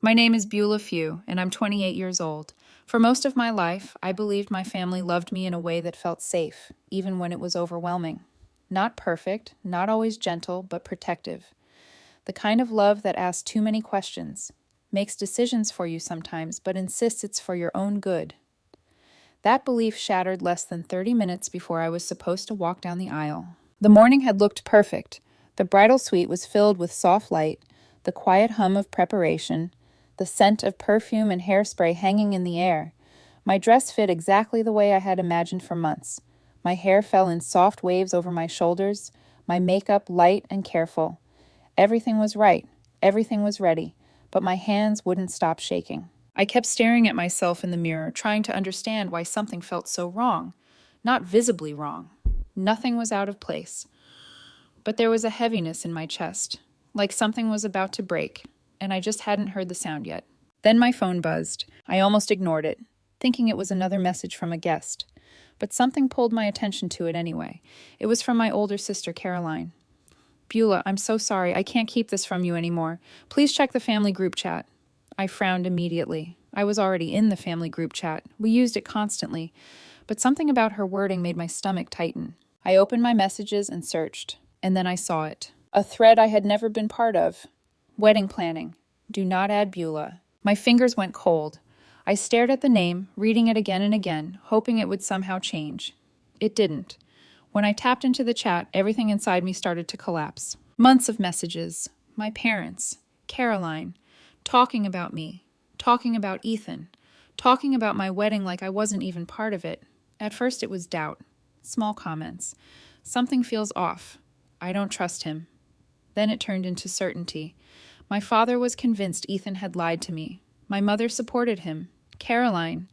My name is Beulah Few, and I'm 28 years old. For most of my life, I believed my family loved me in a way that felt safe, even when it was overwhelming. Not perfect, not always gentle, but protective. The kind of love that asks too many questions, makes decisions for you sometimes, but insists it's for your own good. That belief shattered less than 30 minutes before I was supposed to walk down the aisle. The morning had looked perfect. The bridal suite was filled with soft light, the quiet hum of preparation, the scent of perfume and hairspray hanging in the air. My dress fit exactly the way I had imagined for months. My hair fell in soft waves over my shoulders, my makeup light and careful. Everything was right, everything was ready, but my hands wouldn't stop shaking. I kept staring at myself in the mirror, trying to understand why something felt so wrong. Not visibly wrong. Nothing was out of place. But there was a heaviness in my chest, like something was about to break, and I just hadn't heard the sound yet. Then my phone buzzed. I almost ignored it, thinking it was another message from a guest. But something pulled my attention to it anyway. It was from my older sister, Caroline. Beulah, I'm so sorry. I can't keep this from you anymore. Please check the family group chat. I frowned immediately. I was already in the family group chat. We used it constantly. But something about her wording made my stomach tighten. I opened my messages and searched. And then I saw it. A thread I had never been part of. Wedding planning. Do not add Beulah. My fingers went cold. I stared at the name, reading it again and again, hoping it would somehow change. It didn't. When I tapped into the chat, everything inside me started to collapse. Months of messages. My parents. Caroline. Talking about me. Talking about Ethan. Talking about my wedding like I wasn't even part of it. At first it was doubt. Small comments. Something feels off. I don't trust him. Then it turned into certainty. My father was convinced Ethan had lied to me. My mother supported him. Caroline.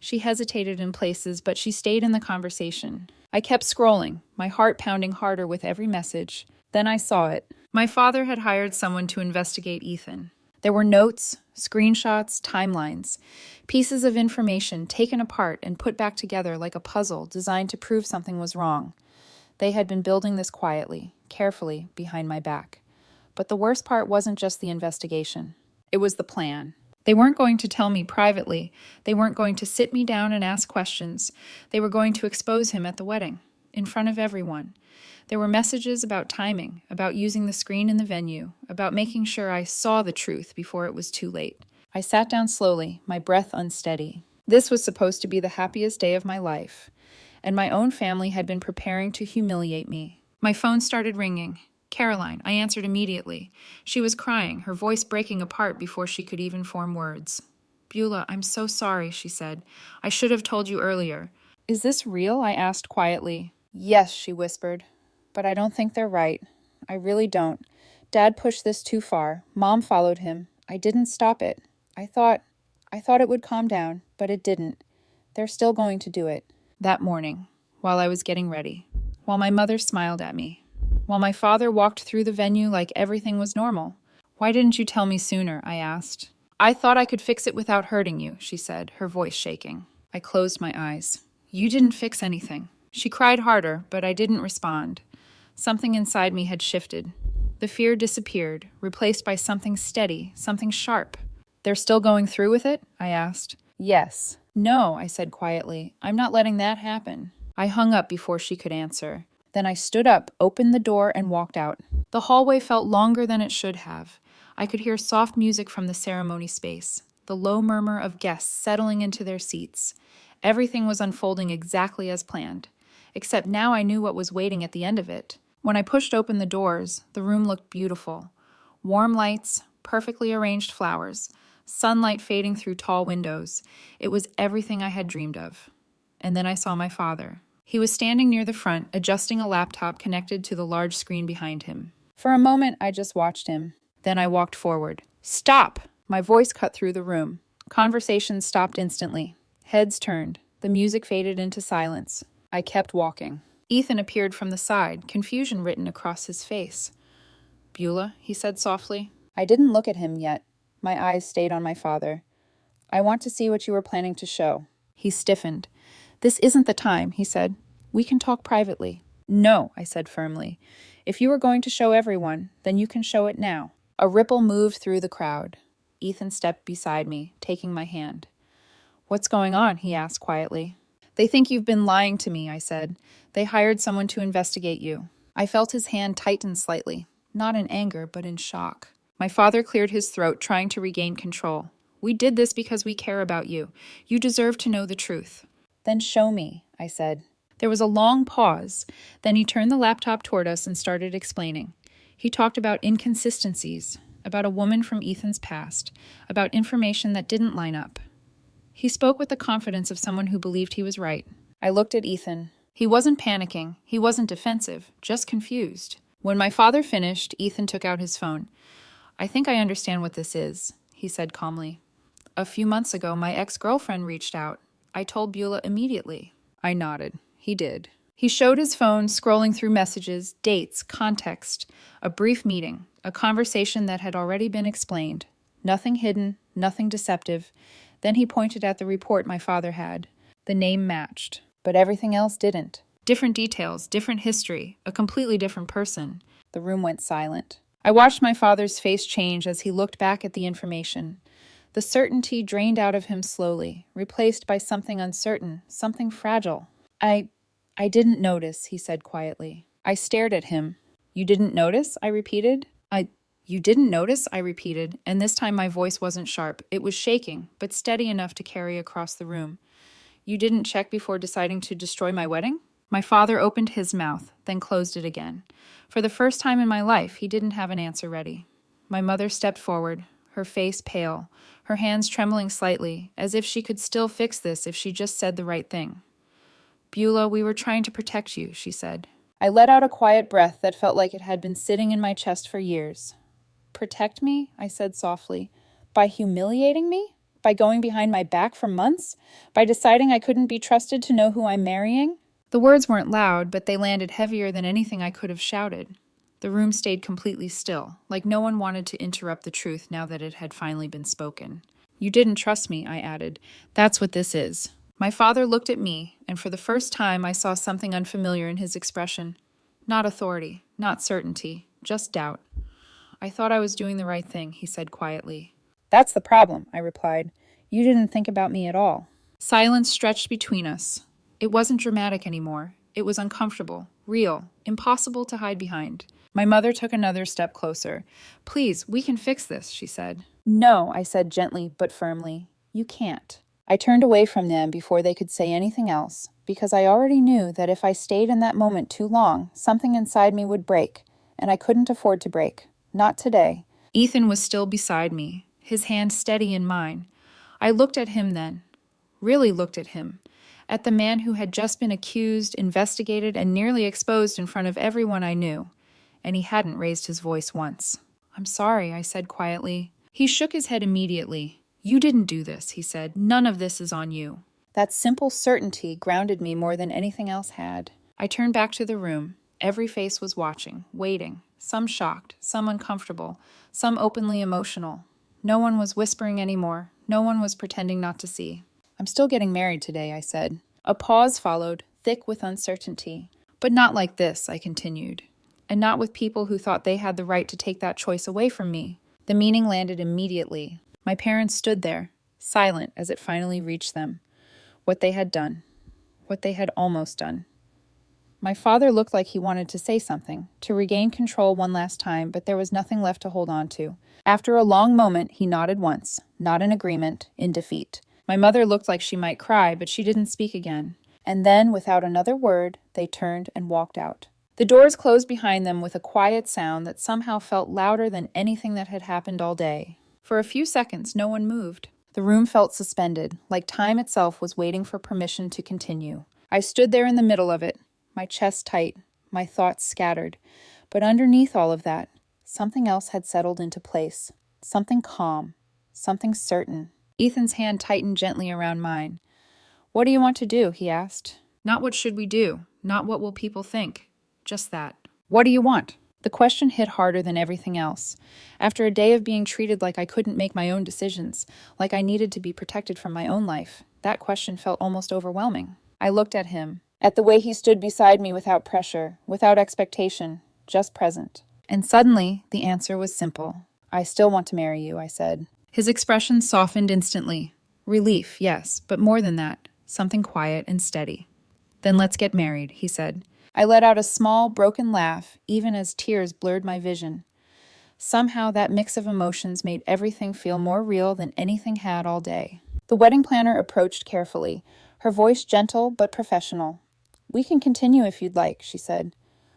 She hesitated in places, but she stayed in the conversation. I kept scrolling, my heart pounding harder with every message. Then I saw it. My father had hired someone to investigate Ethan. There were notes, screenshots, timelines, pieces of information taken apart and put back together like a puzzle designed to prove something was wrong. They had been building this quietly, carefully, behind my back. But the worst part wasn't just the investigation. It was the plan. They weren't going to tell me privately. They weren't going to sit me down and ask questions. They were going to expose him at the wedding, in front of everyone. There were messages about timing, about using the screen in the venue, about making sure I saw the truth before it was too late. I sat down slowly, my breath unsteady. This was supposed to be the happiest day of my life, and my own family had been preparing to humiliate me. My phone started ringing. Caroline, I answered immediately. She was crying, her voice breaking apart before she could even form words. Beulah, I'm so sorry, she said. I should have told you earlier. Is this real? I asked quietly. Yes, she whispered. But I don't think they're right. I really don't. Dad pushed this too far. Mom followed him. I didn't stop it. I thought it would calm down, but it didn't. They're still going to do it. That morning, while I was getting ready, while my mother smiled at me, while my father walked through the venue like everything was normal. Why didn't you tell me sooner? I asked. I thought I could fix it without hurting you, she said, her voice shaking. I closed my eyes. You didn't fix anything. She cried harder, but I didn't respond. Something inside me had shifted. The fear disappeared, replaced by something steady, something sharp. They're still going through with it? I asked. Yes. No, I said quietly. I'm not letting that happen. I hung up before she could answer. Then I stood up, opened the door, and walked out. The hallway felt longer than it should have. I could hear soft music from the ceremony space, the low murmur of guests settling into their seats. Everything was unfolding exactly as planned, except now I knew what was waiting at the end of it. When I pushed open the doors, the room looked beautiful. Warm lights, perfectly arranged flowers, sunlight fading through tall windows. It was everything I had dreamed of. And then I saw my father. He was standing near the front, adjusting a laptop connected to the large screen behind him. For a moment, I just watched him. Then I walked forward. Stop! My voice cut through the room. Conversations stopped instantly. Heads turned. The music faded into silence. I kept walking. Ethan appeared from the side, confusion written across his face. Beulah, he said softly. I didn't look at him yet. My eyes stayed on my father. I want to see what you were planning to show. He stiffened. This isn't the time, he said. We can talk privately. No, I said firmly. If you are going to show everyone, then you can show it now. A ripple moved through the crowd. Ethan stepped beside me, taking my hand. "What's going on?" he asked quietly. "They think you've been lying to me," I said. "They hired someone to investigate you." I felt his hand tighten slightly, not in anger, but in shock. My father cleared his throat, trying to regain control. "We did this because we care about you. You deserve to know the truth." "Then show me," I said. There was a long pause. Then he turned the laptop toward us and started explaining. He talked about inconsistencies, about a woman from Ethan's past, about information that didn't line up. He spoke with the confidence of someone who believed he was right. I looked at Ethan. He wasn't panicking. He wasn't defensive, just confused. When my father finished, Ethan took out his phone. "I think I understand what this is," he said calmly. "A few months ago, my ex-girlfriend reached out. I told Beulah immediately." I nodded. He did. He showed his phone, scrolling through messages, dates, context, a brief meeting, a conversation that had already been explained. Nothing hidden, nothing deceptive. Then he pointed at the report my father had. The name matched, but everything else didn't. Different details, different history, a completely different person. The room went silent. I watched my father's face change as he looked back at the information. The certainty drained out of him slowly, replaced by something uncertain, something fragile. I didn't notice," he said quietly. I stared at him. "You didn't notice?" I repeated. You didn't notice?" I repeated, and this time my voice wasn't sharp. It was shaking, but steady enough to carry across the room. "You didn't check before deciding to destroy my wedding?" My father opened his mouth, then closed it again. For the first time in my life, he didn't have an answer ready. My mother stepped forward, her face pale, her hands trembling slightly, as if she could still fix this if she just said the right thing. "Beulah, we were trying to protect you," she said. I let out a quiet breath that felt like it had been sitting in my chest for years. "Protect me?" I said softly. "By humiliating me? By going behind my back for months? By deciding I couldn't be trusted to know who I'm marrying?" The words weren't loud, but they landed heavier than anything I could have shouted. The room stayed completely still, like no one wanted to interrupt the truth now that it had finally been spoken. "You didn't trust me," I added. "That's what this is." My father looked at me, and for the first time I saw something unfamiliar in his expression. Not authority, not certainty, just doubt. "I thought I was doing the right thing," he said quietly. "That's the problem," I replied. "You didn't think about me at all." Silence stretched between us. It wasn't dramatic anymore. It was uncomfortable, real, impossible to hide behind. My mother took another step closer. "Please, we can fix this," she said. "No," I said gently but firmly. "You can't." I turned away from them before they could say anything else, because I already knew that if I stayed in that moment too long, something inside me would break, and I couldn't afford to break. Not today. Ethan was still beside me, his hand steady in mine. I looked at him then, really looked at him, at the man who had just been accused, investigated, and nearly exposed in front of everyone I knew, and he hadn't raised his voice once. "I'm sorry," I said quietly. He shook his head immediately. "You didn't do this," he said. "None of this is on you." That simple certainty grounded me more than anything else had. I turned back to the room. Every face was watching, waiting, some shocked, some uncomfortable, some openly emotional. No one was whispering anymore. No one was pretending not to see. "I'm still getting married today," I said. A pause followed, thick with uncertainty. "But not like this," I continued. "And not with people who thought they had the right to take that choice away from me." The meaning landed immediately. My parents stood there, silent as it finally reached them. What they had done. What they had almost done. My father looked like he wanted to say something, to regain control one last time, but there was nothing left to hold on to. After a long moment, he nodded once, not in agreement, in defeat. My mother looked like she might cry, but she didn't speak again. And then, without another word, they turned and walked out. The doors closed behind them with a quiet sound that somehow felt louder than anything that had happened all day. For a few seconds, no one moved. The room felt suspended, like time itself was waiting for permission to continue. I stood there in the middle of it, my chest tight, my thoughts scattered. But underneath all of that, something else had settled into place. Something calm, something certain. Ethan's hand tightened gently around mine. "What do you want to do?" he asked. Not what should we do, not what will people think. Just that. "What do you want?" The question hit harder than everything else. After a day of being treated like I couldn't make my own decisions, like I needed to be protected from my own life, that question felt almost overwhelming. I looked at him, at the way he stood beside me without pressure, without expectation, just present. And suddenly, the answer was simple. "I still want to marry you," I said. His expression softened instantly. Relief, yes, but more than that, something quiet and steady. Then let's get married, he said. I let out a small, broken laugh, even as tears blurred my vision. Somehow that mix of emotions made everything feel more real than anything had all day. The wedding planner approached carefully, her voice gentle but professional. We can continue if you'd like, she said.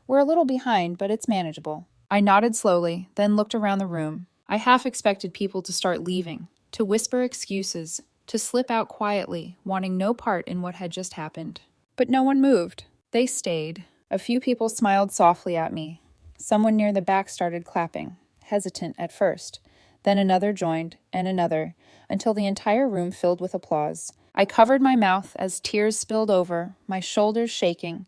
We're a little behind, but it's manageable. I nodded slowly, then looked around the room. I half expected people to start leaving, to whisper excuses, to slip out quietly, wanting no part in what had just happened. But no one moved. They stayed. A few people smiled softly at me. Someone near the back started clapping, hesitant at first. Then another joined, and another, until the entire room filled with applause. I covered my mouth as tears spilled over, my shoulders shaking,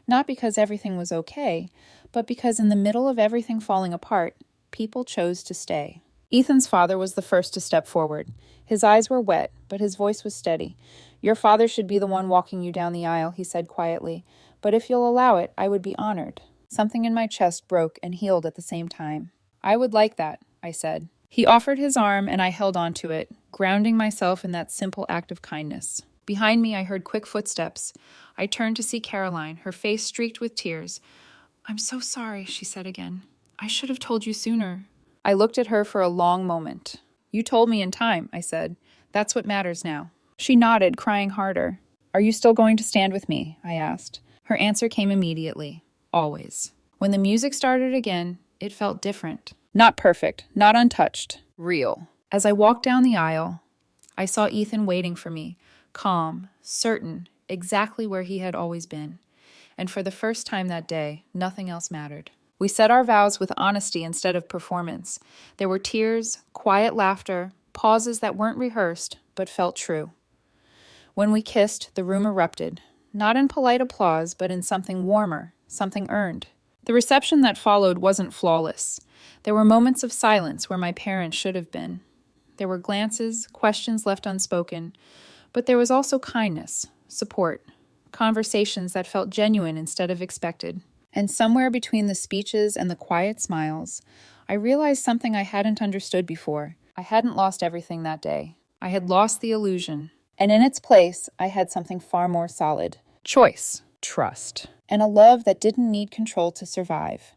not because everything was okay, but because in the middle of everything falling apart, people chose to stay. Ethan's father was the first to step forward. His eyes were wet, but his voice was steady. Your father should be the one walking you down the aisle, he said quietly. But if you'll allow it, I would be honored. Something in my chest broke and healed at the same time. I would like that, I said. He offered his arm and I held onto it, grounding myself in that simple act of kindness. Behind me, I heard quick footsteps. I turned to see Caroline, her face streaked with tears. I'm so sorry, she said again. I should have told you sooner. I looked at her for a long moment. You told me in time, I said. That's what matters now. She nodded, crying harder. Are you still going to stand with me? I asked. Her answer came immediately. Always. When the music started again, it felt different. Not perfect, not untouched. Real. As I walked down the aisle, I saw Ethan waiting for me, calm, certain, exactly where he had always been. And for the first time that day, nothing else mattered. We said our vows with honesty instead of performance. There were tears, quiet laughter, pauses that weren't rehearsed, but felt true. When we kissed, the room erupted, not in polite applause, but in something warmer, something earned. The reception that followed wasn't flawless. There were moments of silence where my parents should have been. There were glances, questions left unspoken, but there was also kindness, support, conversations that felt genuine instead of expected. And somewhere between the speeches and the quiet smiles, I realized something I hadn't understood before. I hadn't lost everything that day. I had lost the illusion. And in its place, I had something far more solid. Choice. Trust. And a love that didn't need control to survive.